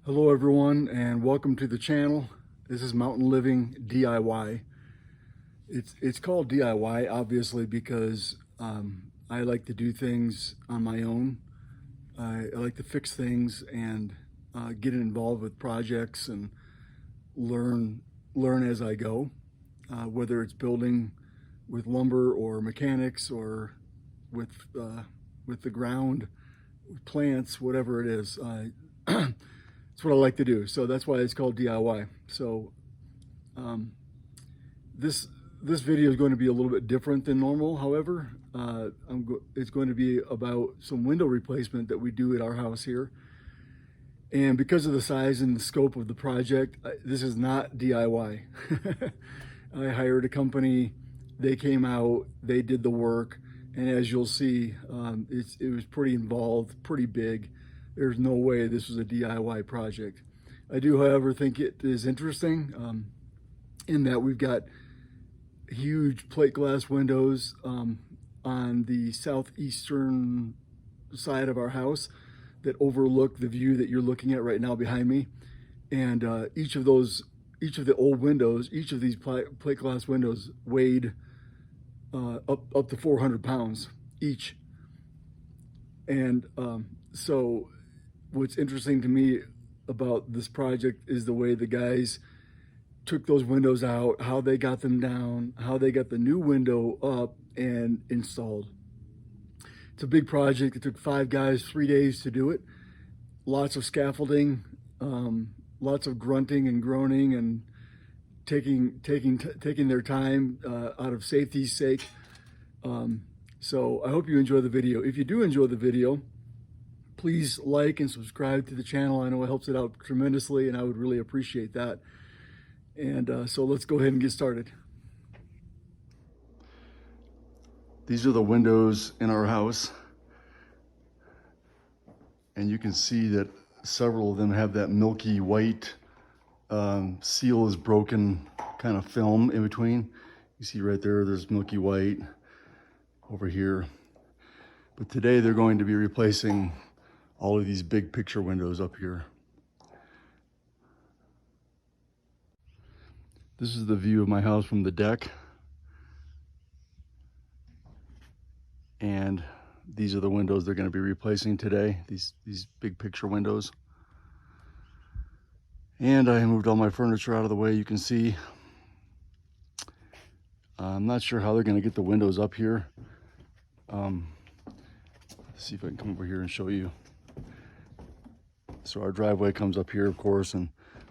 Hello everyone and welcome to the channel. This is Mountain Living DIY. It's called DIY obviously because I like to do things on my own. I like to fix things and get involved with projects and learn as I go. Whether it's building with lumber or mechanics or with the ground, with plants, whatever it is. It's what I like to do. So that's why it's called DIY. So um, this video is going to be a little bit different than normal. However, it's going to be about some window replacement that we do at our house here. And because of the size and the scope of the project, this is not DIY. I hired a company. They came out, they did the work. And as you'll see, it was pretty involved, pretty big. There's no way this was a DIY project. I do, however, think it is interesting in that we've got huge plate glass windows on the southeastern side of our house that overlook the view that you're looking at right now behind me. And each of the old windows, each of these plate glass windows weighed up to 400 pounds each. And so what's interesting to me about this project is the way the guys took those windows out, how they got them down, how they got the new window up and installed. It's a big project. It took 5 guys 3 days to do it. Lots of scaffolding, lots of grunting and groaning and taking their time out of safety's sake. So I hope you enjoy the video. If you do enjoy the video, please like and subscribe to the channel. I know it helps it out tremendously and I would really appreciate that. And so let's go ahead and get started. These are the windows in our house. And you can see that several of them have that milky white seal is broken kind of film in between. You see right there, there's milky white over here. But today they're going to be replacing all of these big picture windows up here. This is the view of my house from the deck. And these are the windows they're going to be replacing today, these big picture windows. And I moved all my furniture out of the way, you can see. I'm not sure how they're going to get the windows up here. Let's see if I can come over here and show you. So our driveway comes up here, of course, and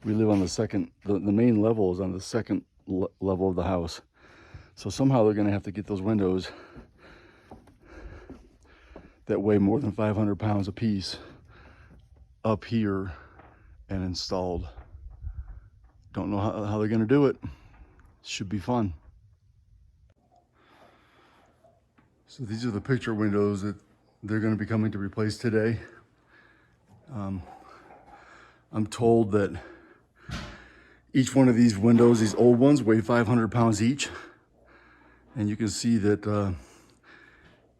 we live on the second, the main level is on the second level of the house. So somehow they're going to have to get those windows that weigh more than 500 pounds a piece up here and installed. Don't know how they're going to do it. Should be fun. So these are the picture windows that they're going to be coming to replace today. I'm told that each one of these windows, these old ones, weigh 500 pounds each. And you can see that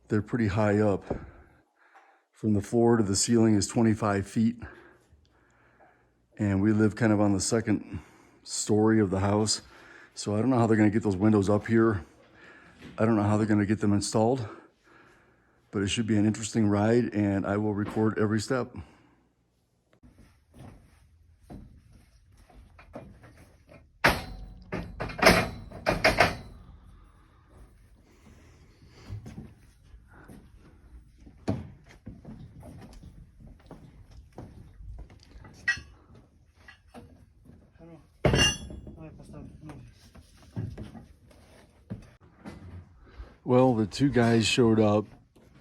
they're pretty high up. From the floor to the ceiling is 25 feet. And we live kind of on the second story of the house. So I don't know how they're going to get those windows up here. I don't know how they're going to get them installed. But it should be an interesting ride, and I will record every step. Well, the 2 guys showed up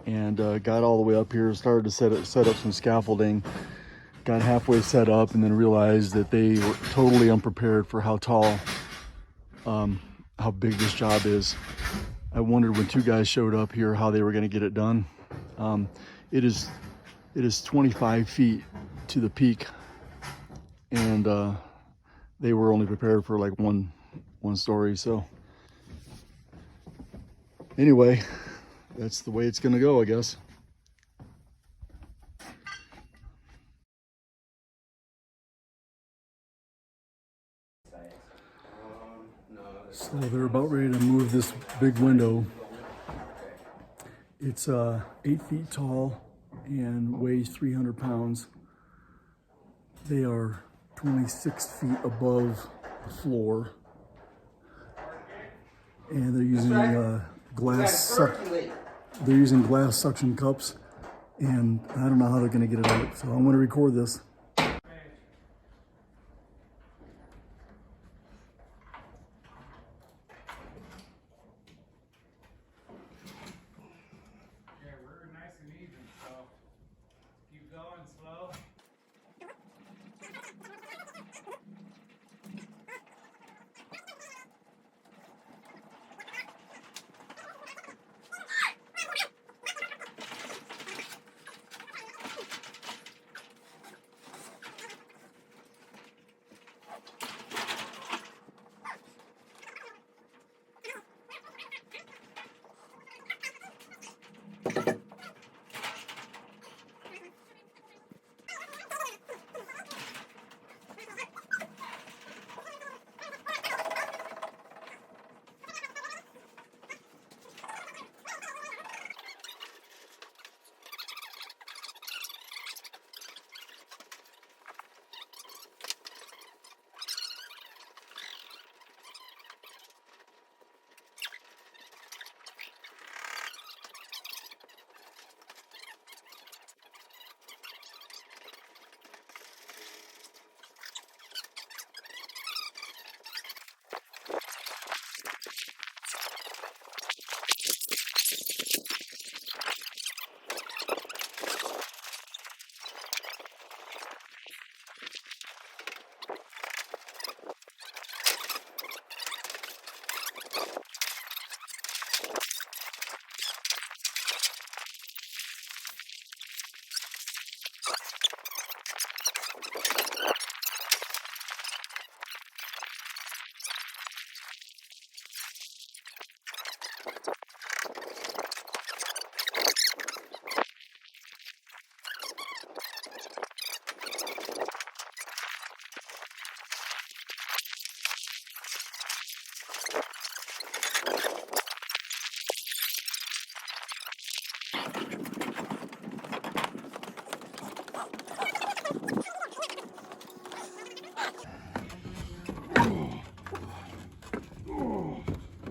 and got all the way up here, started to set up some scaffolding, got halfway set up, and then realized that they were totally unprepared for how tall, how big this job is. I wondered when 2 guys showed up here how they were going to get it done. It is 25 feet to the peak, and they were only prepared for like one story. So anyway, that's the way it's going to go, I guess. So they're about ready to move this big window. It's 8 feet tall and weighs 300 pounds. They are 26 feet above the floor. And they're using they're using glass suction cups, and I don't know how they're gonna get it out. So I'm gonna record this.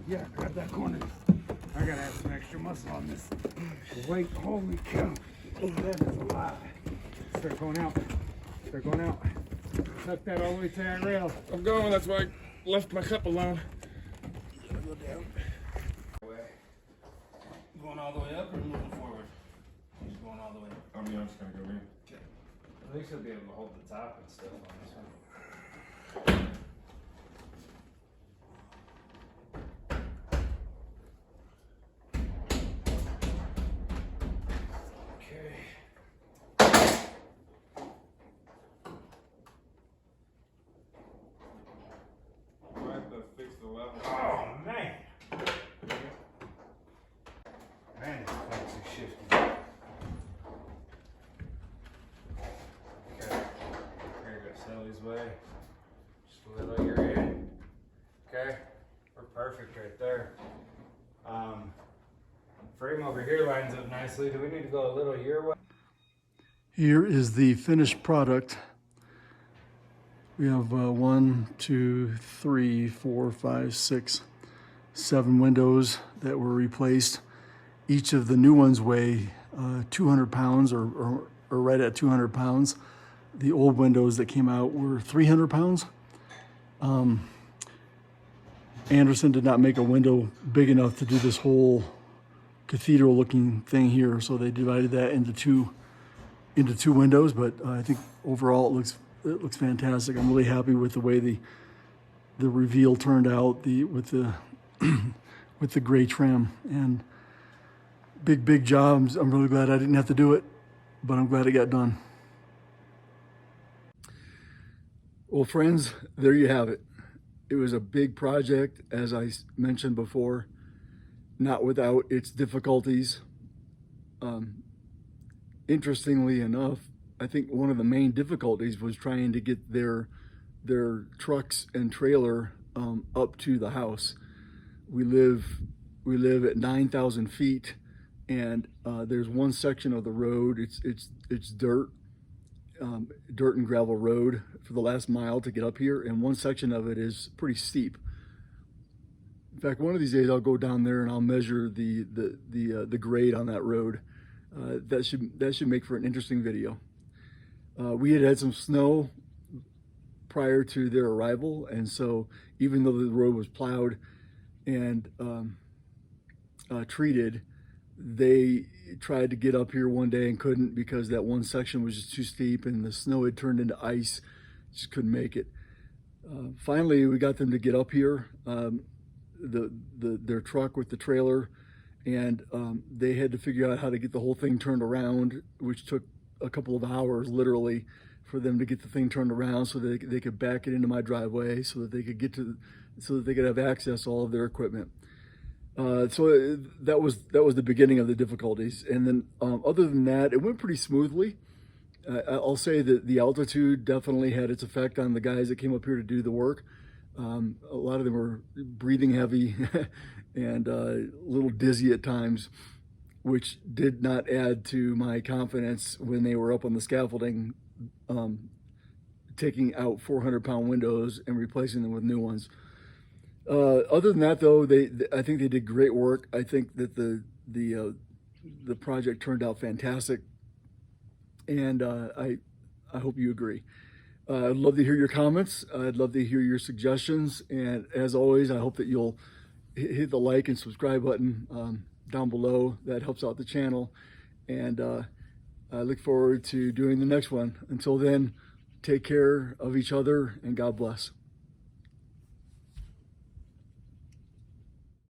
Yeah, grab that corner. I gotta have some extra muscle on this. Wait, holy cow. That is a lot. Start going out. Start going out. Tuck that all the way to that rail. I'm going, that's why I left my cup alone. Go down. Going all the way up or moving forward? Just going all the way up. I mean, I'm just gonna go in. Okay. At least you'll be able to hold the top and stuff on this one. Oh man! Man, it's fancy shifty. Okay, here you go, Sally's way. Just a little you're in. Okay, we're perfect right there. Frame over here lines up nicely. Do we need to go a little your way? Here is the finished product. We have 1, 2, 3, 4, 5, 6, 7 windows that were replaced. Each of the new ones weigh 200 pounds or right at 200 pounds. The old windows that came out were 300 pounds. Andersen did not make a window big enough to do this whole cathedral looking thing here, so they divided that into two windows, but I think overall it looks fantastic. I'm really happy with the way the reveal turned out, with the with the gray trim, and big job. I'm really glad I didn't have to do it, but I'm glad it got done. Well, friends, there you have it. It was a big project, as I mentioned before, not without its difficulties. Interestingly enough, I think one of the main difficulties was trying to get their trucks and trailer up to the house. We live at 9,000 feet, and there's one section of the road. It's dirt and gravel road for the last mile to get up here, and one section of it is pretty steep. In fact, one of these days I'll go down there and I'll measure the grade on that road. That should make for an interesting video. We had some snow prior to their arrival, and so even though the road was plowed and treated, they tried to get up here one day and couldn't because that one section was just too steep and the snow had turned into ice. Just couldn't make it. Finally, we got them to get up here. Their truck with the trailer, and they had to figure out how to get the whole thing turned around, which took a couple of hours literally for them to get the thing turned around so that they could back it into my driveway so that they could have access to all of their equipment. So that was the beginning of the difficulties, and then other than that, it went pretty smoothly. I'll say that the altitude definitely had its effect on the guys that came up here to do the work. A lot of them were breathing heavy and a little dizzy at times, which did not add to my confidence when they were up on the scaffolding, taking out 400-pound windows and replacing them with new ones. Other than that, though, I think they did great work. I think that the project turned out fantastic, and I hope you agree. I'd love to hear your comments. I'd love to hear your suggestions. And as always, I hope that you'll hit the like and subscribe button down below. That helps out the channel. And I look forward to doing the next one. Until then, take care of each other and God bless.